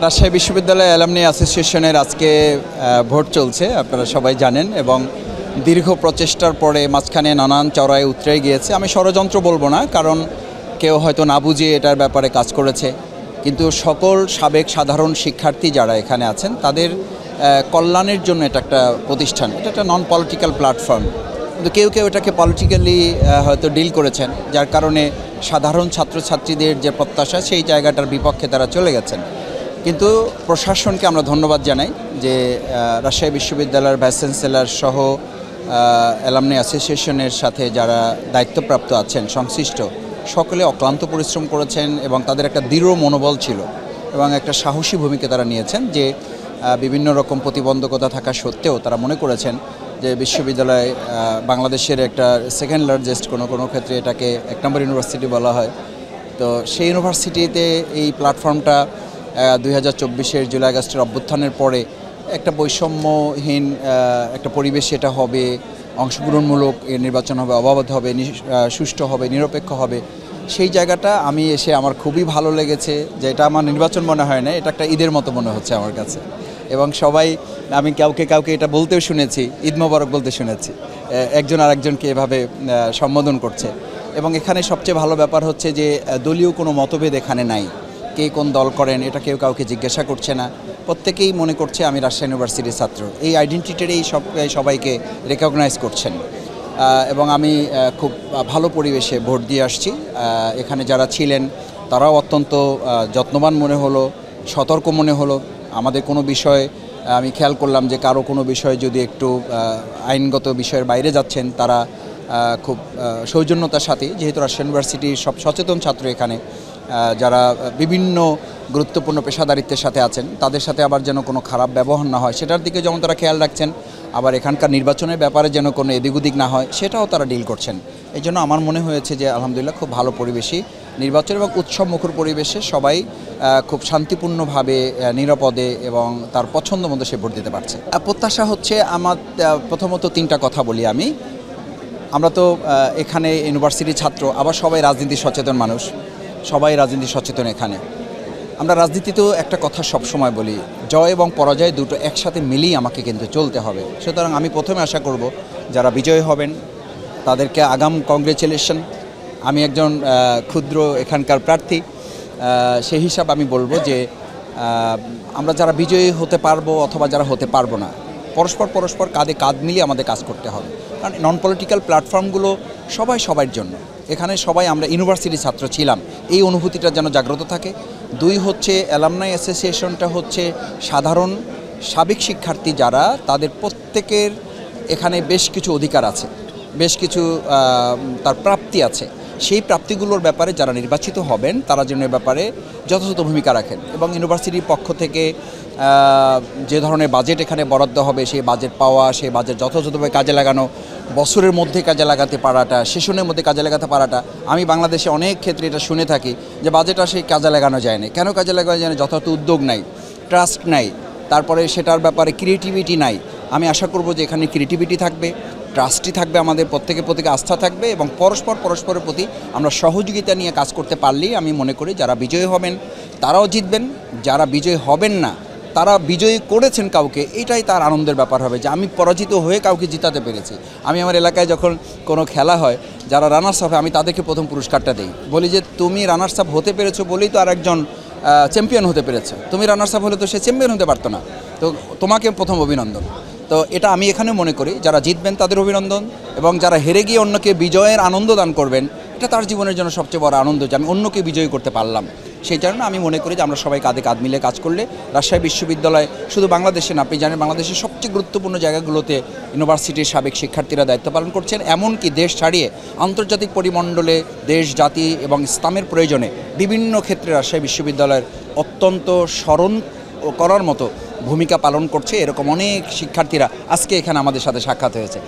রাজশাহী বিশ্ববিদ্যালয় অ্যালামনি অ্যাসোসিয়েশনের আজকে ভোট চলছে, আপনারা সবাই জানেন, এবং দীর্ঘ প্রচেষ্টার পরে মাঝখানে নানান চড়াই উতরে গিয়েছে। আমি ষড়যন্ত্র বলবো না, কারণ কেউ হয়তো না বুঝিয়ে এটার ব্যাপারে কাজ করেছে, কিন্তু সকল সাবেক সাধারণ শিক্ষার্থী যারা এখানে আছেন তাদের কল্যাণের জন্য এটা একটা প্রতিষ্ঠান, এটা একটা নন পলিটিক্যাল প্ল্যাটফর্ম। কিন্তু কেউ কেউ এটাকে পলিটিক্যালি হয়তো ডিল করেছেন, যার কারণে সাধারণ ছাত্রছাত্রীদের যে প্রত্যাশা সেই জায়গাটার বিপক্ষে তারা চলে গেছেন। কিন্তু প্রশাসনকে আমরা ধন্যবাদ জানাই যে রাজশাহী বিশ্ববিদ্যালয়ের ভাইস চ্যান্সেলর সহ অ্যালামনি অ্যাসোসিয়েশনের সাথে যারা দায়িত্বপ্রাপ্ত আছেন সংশ্লিষ্ট সকলে অক্লান্ত পরিশ্রম করেছেন এবং তাদের একটা দৃঢ় মনোবল ছিল এবং একটা সাহসী ভূমিকা তারা নিয়েছেন যে বিভিন্ন রকম প্রতিবন্ধকতা থাকা সত্ত্বেও তারা মনে করেছেন যে বিশ্ববিদ্যালয় বাংলাদেশের একটা সেকেন্ড লার্জেস্ট কোনো ক্ষেত্রে এটাকে এক নম্বর ইউনিভার্সিটি বলা হয়। তো সেই ইউনিভার্সিটিতে এই প্ল্যাটফর্মটা 2024-এর জুলাই আগস্টের অভ্যুত্থানের পরে একটা বৈষম্যহীন একটা পরিবেশ এটা হবে, অংশগ্রহণমূলক নির্বাচন হবে, অবাধ হবে, সুষ্ঠু হবে, নিরপেক্ষ হবে। সেই জায়গাটা আমি এসে আমার খুবই ভালো লেগেছে যে এটা আমার নির্বাচন মনে হয় না, এটা একটা ঈদের মতো মনে হচ্ছে আমার কাছে। এবং সবাই, আমি কাউকে এটা বলতেও শুনেছি, ঈদ মোবারক বলতে শুনেছি, একজন আরেকজনকে এভাবে সম্বোধন করছে। এবং এখানে সবচেয়ে ভালো ব্যাপার হচ্ছে যে দলীয় কোনো মতভেদ এখানে নাই, কে কোন দল করেন এটা কেউ কাউকে জিজ্ঞাসা করছে না, প্রত্যেকেই মনে করছে আমি রাজশাহী ইউনিভার্সিটির ছাত্র। এই আইডেন্টিটিটাই সবাইকে রেকগনাইজ করছেন এবং আমি খুব ভালো পরিবেশে ভোট দিয়ে আসছি। এখানে যারা ছিলেন তারাও অত্যন্ত যত্নবান মনে হলো, সতর্ক মনে হলো। আমাদের কোনো বিষয় আমি খেয়াল করলাম যে কারো কোনো বিষয় যদি একটু আইনগত বিষয়ের বাইরে যাচ্ছেন, তারা খুব সৌজন্যতার সাথে, যেহেতু রাজশাহী ইউনিভার্সিটির সব সচেতন ছাত্র এখানে যারা বিভিন্ন গুরুত্বপূর্ণ পেশাদারিত্বের সাথে আছেন, তাদের সাথে আবার যেন কোনো খারাপ ব্যবহার না হয় সেটার দিকে যেমন তারা খেয়াল রাখছেন, আবার এখানকার নির্বাচনের ব্যাপারে যেন কোনো এদিক ওদিক না হয় সেটাও তারা ডিল করছেন। এই জন্য আমার মনে হয়েছে যে আলহামদুলিল্লাহ খুব ভালো পরিবেশই নির্বাচন এবং উৎসব মুখর পরিবেশে সবাই খুব শান্তিপূর্ণভাবে নিরাপদে এবং তার পছন্দ মতো সে ভোট দিতে পারছে। প্রত্যাশা হচ্ছে আমার প্রথমত তিনটা কথা বলি আমরা তো এখানে ইউনিভার্সিটির ছাত্র, আবার সবাই রাজনীতি সচেতন মানুষ, সবাই রাজনীতি সচেতন। এখানে আমরা রাজনীতিতেও একটা কথা সবসময় বলি, জয় এবং পরাজয় দুটো একসাথে মিলিয়ে আমাকে কিন্তু চলতে হবে। সুতরাং আমি প্রথমে আশা করব যারা বিজয়ী হবেন তাদেরকে আগাম কংগ্রেচুলেশন। আমি একজন ক্ষুদ্র এখানকার প্রার্থী, সেই হিসাব আমি বলবো যে আমরা যারা বিজয়ী হতে পারবো অথবা যারা হতে পারবো না, পরস্পর কাঁধে কাঁধ মিলিয়ে আমাদের কাজ করতে হবে। কারণ নন পলিটিক্যাল প্ল্যাটফর্মগুলো সবার জন্য, এখানে সবাই আমরা ইউনিভার্সিটির ছাত্র ছিলাম, এই অনুভূতিটা যেন জাগ্রত থাকে। দুই হচ্ছে অ্যালামনাই অ্যাসোসিয়েশনটা হচ্ছে সাধারণ সাবেক শিক্ষার্থী যারা, তাদের প্রত্যেকের এখানে বেশ কিছু অধিকার আছে, বেশ কিছু তার প্রাপ্তি আছে। সেই প্রাপ্তিগুলোর ব্যাপারে যারা নির্বাচিত হবেন তারা যেন এ ব্যাপারে যথাযথ ভূমিকা রাখেন এবং ইউনিভার্সিটির পক্ষ থেকে যে ধরনের বাজেট এখানে বরাদ্দ হবে সেই বাজেট পাওয়া, সেই বাজেট যথাযথভাবে কাজে লাগানো, বছরের মধ্যে কাজে লাগাতে পারাটা, সেশনের মধ্যে কাজে লাগাতে পারাটা। আমি বাংলাদেশে অনেক ক্ষেত্রে এটা শুনে থাকি যে বাজেট আসে কাজে লাগানো যায় না। কেন কাজে লাগানো যায় না? যথাযথ উদ্যোগ নাই, ট্রাস্ট নাই, তারপরে সেটার ব্যাপারে ক্রিয়েটিভিটি নাই। আমি আশা করব যে এখানে ক্রিয়েটিভিটি থাকবে, ট্রাস্টই থাকবে, আমাদের প্রত্যেকের প্রতি আস্থা থাকবে এবং পরস্পরের প্রতি আমরা সহযোগিতা নিয়ে কাজ করতে পারলেই আমি মনে করি যারা বিজয়ী হবেন তারাও জিতবেন, যারা বিজয়ী হবেন না তারা বিজয়ী করেছেন কাউকে, এটাই তার আনন্দের ব্যাপার হবে যে আমি পরাজিত হয়ে কাউকে জিতাতে পেরেছি। আমি আমার এলাকায় যখন কোনো খেলা হয়, যারা রানার্স আপ হয় আমি তাদেরকে প্রথম পুরস্কারটা দিই, বলি যে তুমি রানার্স আপ হতে পেরেছো বলেই তো আরেকজন চ্যাম্পিয়ন হতে পেরেছে, তুমি রানার্স আপ হলে তো সে চ্যাম্পিয়ন হতে পারতো না, তো তোমাকে প্রথম অভিনন্দন। তো এটা আমি এখানে মনে করি যারা জিতবেন তাদের অভিনন্দন এবং যারা হেরে গিয়ে অন্যকে বিজয়ের আনন্দ দান করবেন এটা তার জীবনের জন্য সবচেয়ে বড় আনন্দ যে আমি অন্যকে বিজয়ী করতে পারলাম। সেই জন্য আমি মনে করি যে আমরা সবাই কাঁধে কাঁধ মিলে কাজ করলে রাজশাহী বিশ্ববিদ্যালয় শুধু বাংলাদেশে না, আপনি জানেন বাংলাদেশের সবচেয়ে গুরুত্বপূর্ণ জায়গাগুলোতে ইউনিভার্সিটির সাবেক শিক্ষার্থীরা দায়িত্ব পালন করছেন, এমনকি দেশ ছাড়িয়ে আন্তর্জাতিক পরিমণ্ডলে দেশ, জাতি এবং ইসলামের প্রয়োজনে বিভিন্ন ক্ষেত্রে রাজশাহী বিশ্ববিদ্যালয়ের অত্যন্ত স্মরণ করার মতো ভূমিকা পালন করছে। এরকম অনেক শিক্ষার্থীরা আজকে এখানে আমাদের সাথে সাক্ষাৎ হয়েছে।